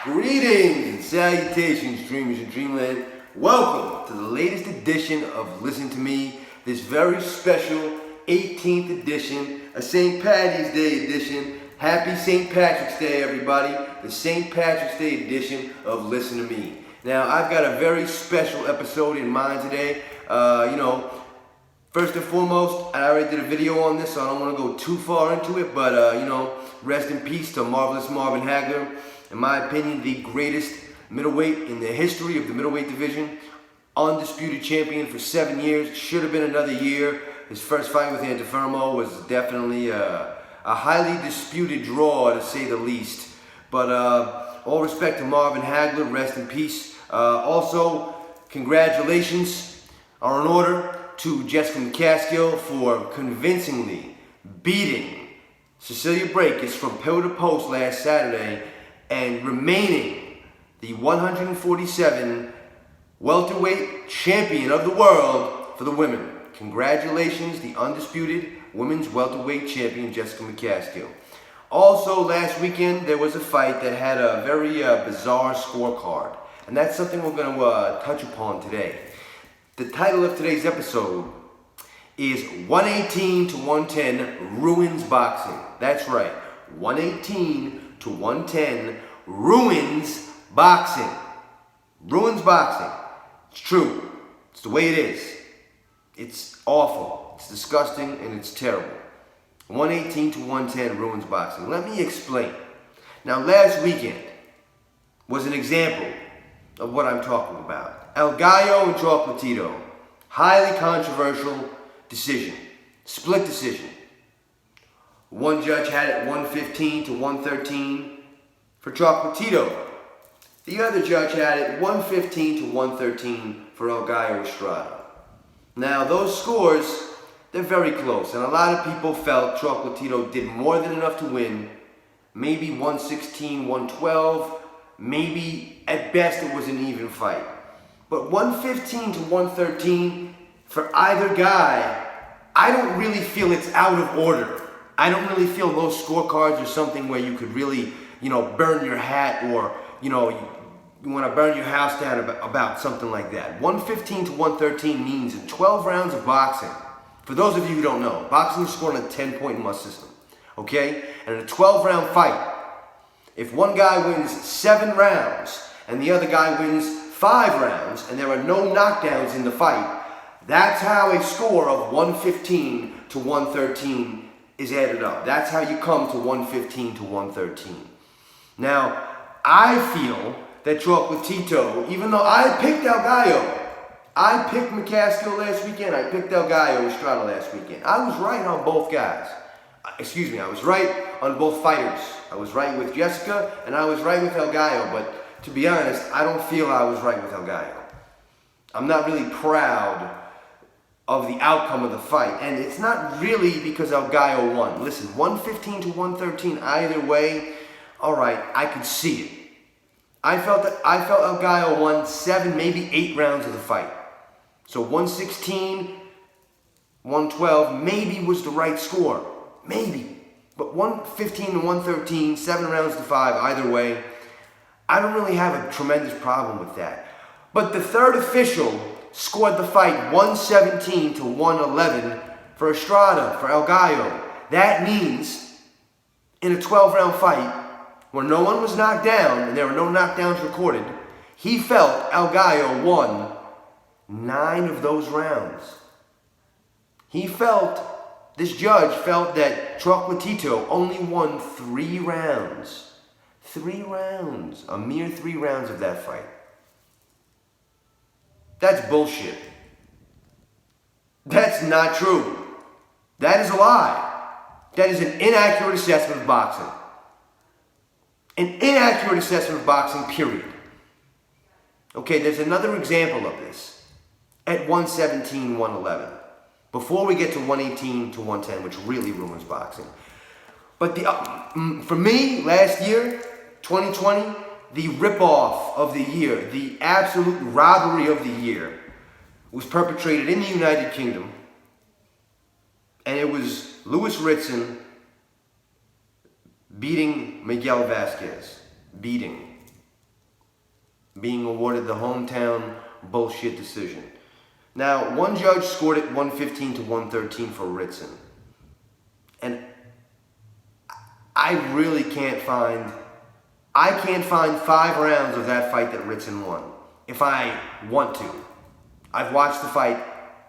Greetings and salutations, dreamers and dreamland. Welcome to the latest edition of Listen to Me, this very special 18th edition, a St. Patty's Day edition. Happy St. Patrick's Day, everybody. The St. Patrick's Day edition of Listen to Me. Now, I've got a very special episode in mind today. First and foremost, I already did a video on this, so I don't want to go too far into it, but, rest in peace to marvelous Marvin Hagler. In my opinion, the greatest middleweight in the history of the middleweight division. Undisputed champion for 7 years. Should have been another year. His first fight with Antifermo was definitely a highly disputed draw, to say the least. But all respect to Marvin Hagler. Rest in peace. Also, congratulations are in order to Jessica McCaskill for convincingly beating Cecilia Brækhus from pillar to post last Saturday and remaining the 147 welterweight champion of the world for the women. Congratulations, the undisputed women's welterweight champion, Jessica McCaskill. Also, last weekend, there was a fight that had a very bizarre scorecard, and that's something we're going to touch upon today. The title of today's episode is 118 to 110 Ruins Boxing. That's right, 118 to 110 Ruins Boxing. Ruins Boxing. It's true. It's the way it is. It's awful. It's disgusting and it's terrible. 118 to 110 Ruins Boxing. Let me explain. Now, last weekend was an example of what I'm talking about. El Gallo and Chocolatito. Highly controversial decision. Split decision. One judge had it 115 to 113 for Chocolatito. The other judge had it 115 to 113 for Gallo Estrada. Now, those scores, they're very close, and a lot of people felt Chocolatito did more than enough to win. Maybe 116, 112, maybe at best it was an even fight. But 115 to 113 for either guy, I don't really feel it's out of order. I don't really feel those scorecards are something where you could really, burn your hat or, you want to burn your house down about something like that. 115 to 113 means in 12 rounds of boxing. For those of you who don't know, boxing is scored on a 10-point must system, okay? And in a 12-round fight, if one guy wins 7 rounds and the other guy wins 5 rounds and there are no knockdowns in the fight, that's how a score of 115 to 113 is added up. That's how you come to 115 to 113. Now, I feel that Chocolatito, even though I picked El Gallo, I picked McCaskill last weekend, I picked El Gallo Estrada last weekend. I was right on both guys. I was right on both fighters. I was right with Jessica, and I was right with El Gallo, but to be honest, I don't feel I was right with El Gallo. I'm not really proud of the outcome of the fight, and it's not really because El Gallo won. Listen, 115 to 113 either way, all right, I could see it. I felt El Gallo won 7, maybe 8 rounds of the fight. So 116, 112 maybe was the right score. Maybe. But 115 to 113, 7 rounds to 5, either way, I don't really have a tremendous problem with that. But the third official scored the fight 117 to 111 for Estrada, for El Gallo. That means in a 12-round fight, where no one was knocked down, and there were no knockdowns recorded, he felt El Gallo won 9 of those rounds. This judge felt that Chocolatito only won 3 rounds. 3 rounds. A mere 3 rounds of that fight. That's bullshit. That's not true. That is a lie. That is an inaccurate assessment of boxing. An inaccurate assessment of boxing, period. Okay, there's another example of this at 117, 111. Before we get to 118 to 110, which really ruins boxing. But for me, last year, 2020, the ripoff of the year, the absolute robbery of the year, was perpetrated in the United Kingdom. And it was Louis Ritson beating Miguel Vasquez. Beating. being awarded the hometown bullshit decision. Now, one judge scored it 115 to 113 for Ritson. And I really can't find 5 rounds of that fight that Ritson won, if I want to. I've watched the fight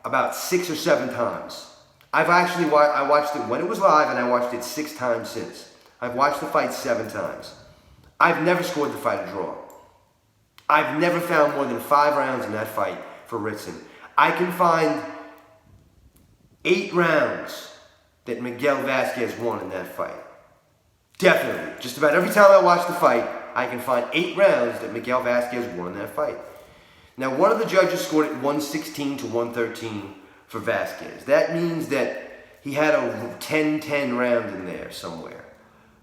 about 6 or 7 times. I watched it when it was live, and I watched it 6 times since. I've watched the fight 7 times. I've never scored the fight a draw. I've never found more than 5 rounds in that fight for Ritson. I can find 8 rounds that Miguel Vasquez won in that fight. Definitely. Just about every time I watch the fight, I can find 8 rounds that Miguel Vasquez won in that fight. Now, one of the judges scored it 116 to 113 for Vasquez. That means that he had a 10-10 round in there somewhere.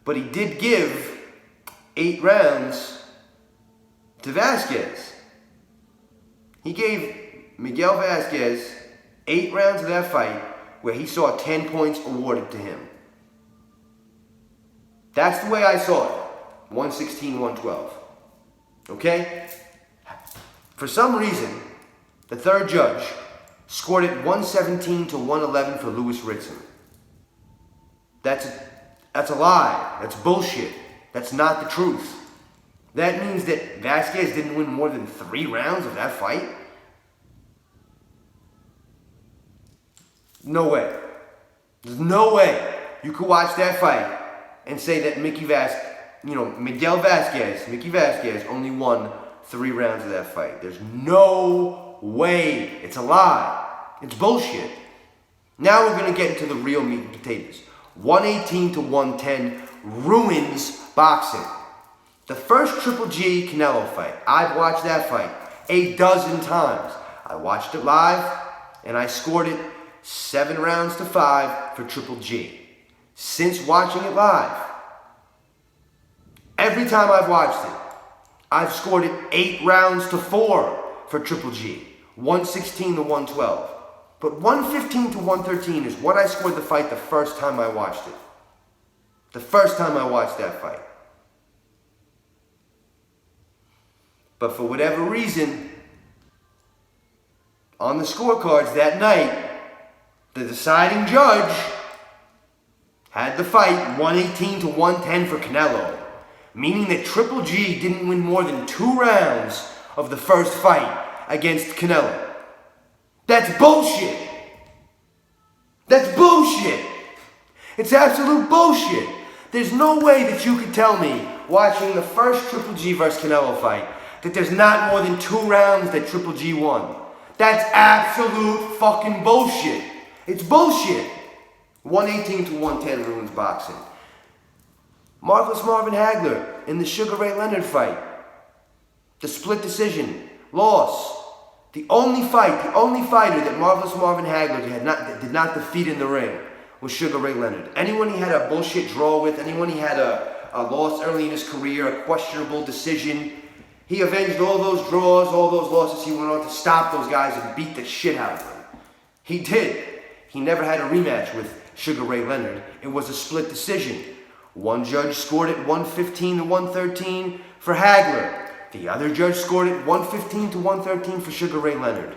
But he did give 8 rounds to Vasquez. He gave Miguel Vasquez 8 rounds of that fight where he saw 10 points awarded to him. That's the way I saw it. 116, 112. Okay? For some reason, the third judge scored it 117 to 111 for Louis Ritson. That's a lie. That's bullshit. That's not the truth. That means that Vasquez didn't win more than 3 rounds of that fight? No way. There's no way you could watch that fight and say that Mickey Vasquez only won 3 rounds of that fight. There's no way. It's a lie. It's bullshit. Now we're going to get into the real meat and potatoes. 118 to 110 ruins boxing. The first Triple G Canelo fight. I've watched that fight 12 times. I watched it live, and I scored it 7 rounds to 5 for Triple G. Since watching it live, every time I've watched it, I've scored it 8 rounds to 4 for Triple G. 116 to 112. But 115 to 113 is what I scored the fight the first time I watched it. The first time I watched that fight. But for whatever reason, on the scorecards that night, the deciding judge had the fight 118 to 110 for Canelo, meaning that Triple G didn't win more than 2 rounds of the first fight against Canelo. That's bullshit. That's bullshit. It's absolute bullshit. There's no way that you could tell me, watching the first Triple G versus Canelo fight, that there's not more than 2 rounds that Triple G won. That's absolute fucking bullshit. It's bullshit. 118 to 110 ruins boxing. Marvelous Marvin Hagler in the Sugar Ray Leonard fight. The split decision. Loss. The only fighter that Marvelous Marvin Hagler did not defeat in the ring was Sugar Ray Leonard. Anyone he had a bullshit draw with, anyone he had a loss early in his career, a questionable decision, he avenged all those draws, all those losses. He went on to stop those guys and beat the shit out of them. He did. He never had a rematch with Sugar Ray Leonard. It was a split decision. One judge scored it 115 to 113 for Hagler. The other judge scored it 115 to 113 for Sugar Ray Leonard.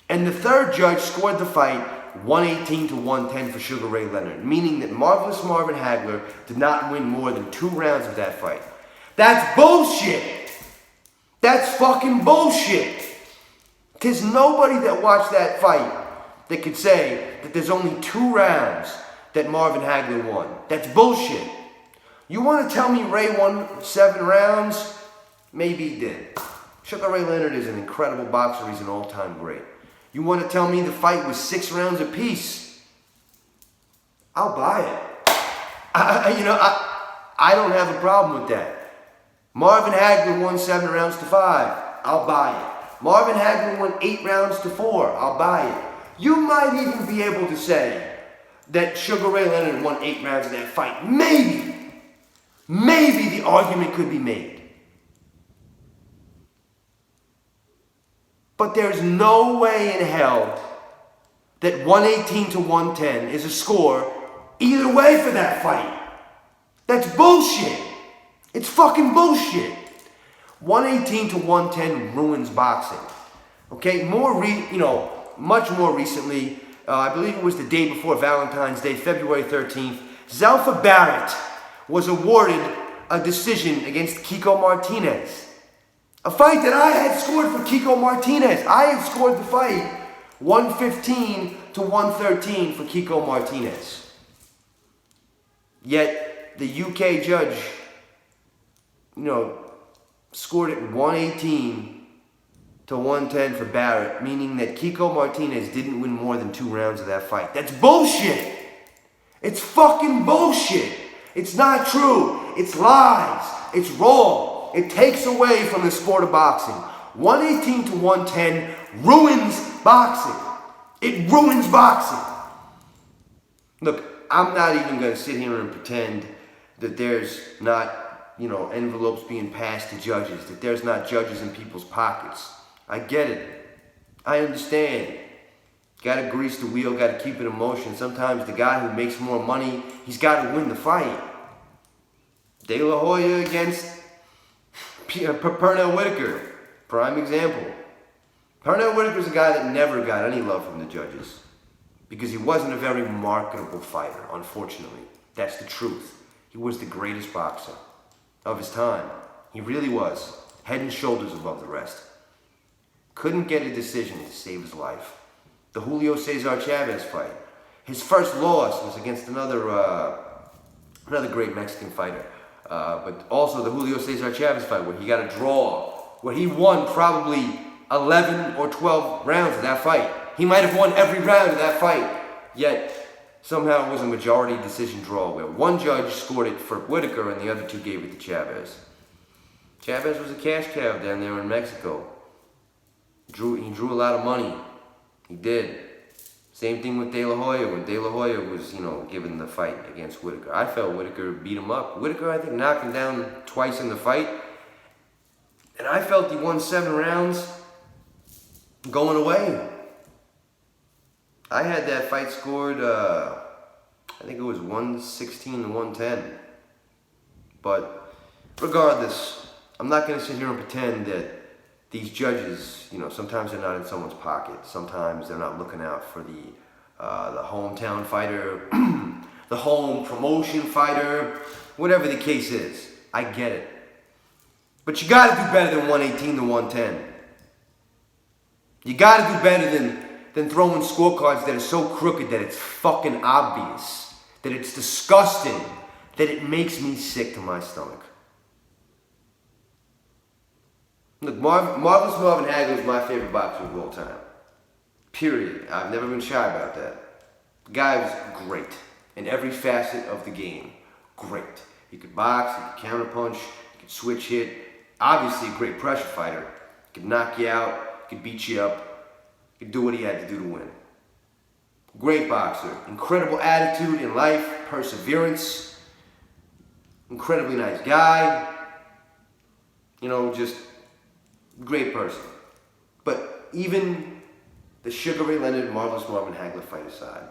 And the third judge scored the fight 118 to 110 for Sugar Ray Leonard, meaning that Marvelous Marvin Hagler did not win more than 2 rounds of that fight. That's bullshit! That's fucking bullshit! There's nobody that watched that fight that could say that there's only 2 rounds that Marvin Hagler won. That's bullshit. You want to tell me Ray won 7 rounds? Maybe he did. Sugar Ray Leonard is an incredible boxer. He's an all-time great. You want to tell me the fight was 6 rounds apiece? I'll buy it. I don't have a problem with that. Marvin Hagler won 7 rounds to 5. I'll buy it. Marvin Hagler won 8 rounds to 4. I'll buy it. You might even be able to say that Sugar Ray Leonard won 8 rounds of that fight. Maybe the argument could be made. But there's no way in hell that 118 to 110 is a score either way for that fight. That's bullshit. It's fucking bullshit. 118 to 110 ruins boxing. Okay, much more recently, I believe it was the day before Valentine's Day, February 13th, Zelfa Barret was awarded a decision against Kiko Martinez. A fight that I had scored for Kiko Martinez. I had scored the fight 115 to 113 for Kiko Martinez. Yet the UK judge, scored it 118 to 110 for Barret, meaning that Kiko Martinez didn't win more than 2 rounds of that fight. That's bullshit. It's fucking bullshit. It's not true. It's lies. It's wrong. It takes away from the sport of boxing. 118 to 110 ruins boxing. It ruins boxing. Look, I'm not even going to sit here and pretend that there's not, envelopes being passed to judges, that there's not judges in people's pockets. I get it. I understand. Got to grease the wheel, got to keep it in motion. Sometimes the guy who makes more money, he's got to win the fight. De La Hoya against Pernell Whitaker, prime example. Pernell Whitaker's a guy that never got any love from the judges because he wasn't a very marketable fighter, unfortunately. That's the truth. He was the greatest boxer of his time. He really was. Head and shoulders above the rest. Couldn't get a decision to save his life. The Julio Cesar Chavez fight. His first loss was against another great Mexican fighter. But also the Julio Cesar Chavez fight where he got a draw, where he won probably 11 or 12 rounds of that fight. He might have won every round of that fight, yet somehow it was a majority decision draw where one judge scored it for Whitaker and the other 2 gave it to Chavez. Chavez was a cash cow down there in Mexico. He drew a lot of money. He did. Same thing with De La Hoya when De La Hoya was, given the fight against Whitaker. I felt Whitaker beat him up. Whitaker, I think, knocked him down twice in the fight. And I felt he won 7 rounds going away. I had that fight scored, I think it was 116 to 110. But regardless, I'm not going to sit here and pretend that these judges, sometimes they're not in someone's pocket. Sometimes they're not looking out for the hometown fighter, the home promotion fighter, whatever the case is. I get it. But you got to do better than 118 to 110. You got to do better than throwing scorecards that are so crooked that it's fucking obvious, that it's disgusting, that it makes me sick to my stomach. Look, Marvelous Marvin Hagler is my favorite boxer of all time. Period. I've never been shy about that. The guy was great in every facet of the game. Great. He could box, he could counterpunch, he could switch hit. Obviously a great pressure fighter. He could knock you out, he could beat you up, he could do what he had to do to win. Great boxer. Incredible attitude in life, perseverance. Incredibly nice guy. Just great person. But even the Sugar Ray Leonard, Marvelous Marvin Hagler fight aside,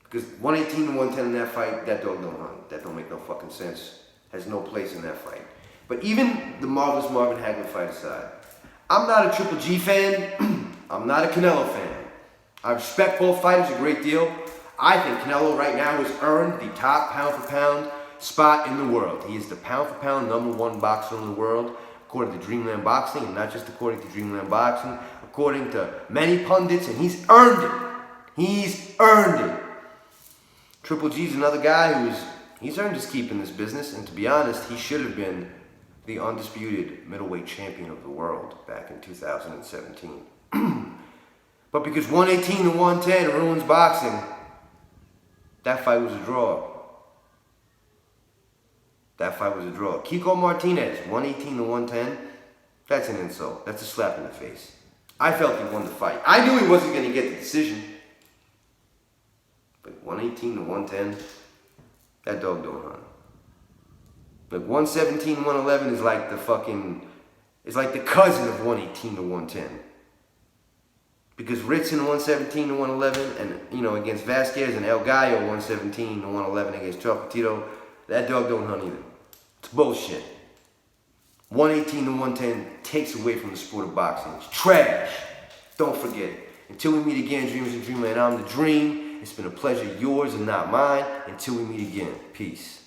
because 118 to 110 in that fight, that dog don't hunt. That don't make no fucking sense. Has no place in that fight. But even the Marvelous Marvin Hagler fight aside, I'm not a Triple G fan. I'm not a Canelo fan. I respect both fighters a great deal. I think Canelo right now has earned the top pound-for-pound spot in the world. He is the pound-for-pound #1 boxer in the world, according to Dreamland Boxing, and not just according to Dreamland Boxing, according to many pundits, and he's earned it. He's earned it. Triple G's another guy he's earned his keep in this business, and to be honest, he should have been the undisputed middleweight champion of the world back in 2017. But because 118 to 110 ruins boxing, that fight was a draw. That fight was a draw. Kiko Martinez, 118 to 110, that's an insult. That's a slap in the face. I felt he won the fight. I knew he wasn't going to get the decision. But 118 to 110, that dog don't hunt. Look, 117, 111 is like the cousin of 118 to 110. Because Ritson 117 to 111 and, against Vasquez, and El Gallo 117 to 111 against Chocolatito, that dog don't hunt either. It's bullshit. 118 to 110 takes away from the sport of boxing. It's trash. Don't forget. Until we meet again, dreamers and dreamland, I'm the dream. It's been a pleasure, yours and not mine. Until we meet again, peace.